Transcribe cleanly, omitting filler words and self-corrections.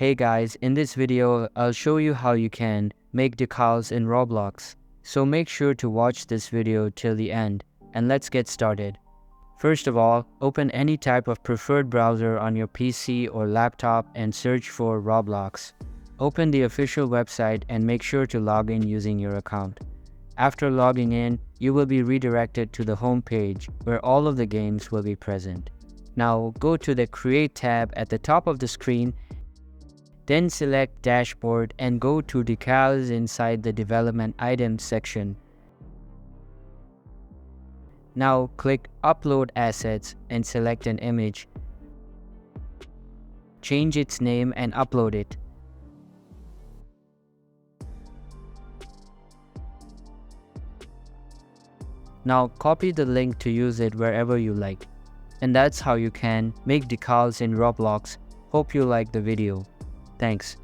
Hey guys, in this video, I'll show you how you can make decals in Roblox. So make sure to watch this video till the end, and let's get started. First of all, open any type of preferred browser on your PC or laptop and search for Roblox. Open the official website and make sure to log in using your account. After logging in, you will be redirected to the home page where all of the games will be present. Now go to the Create tab at the top of the screen. Then select Dashboard and go to Decals inside the Development Items section. Now click Upload Assets and select an image. Change its name and upload it. Now copy the link to use it wherever you like. And that's how you can make decals in Roblox. Hope you like the video. Thanks.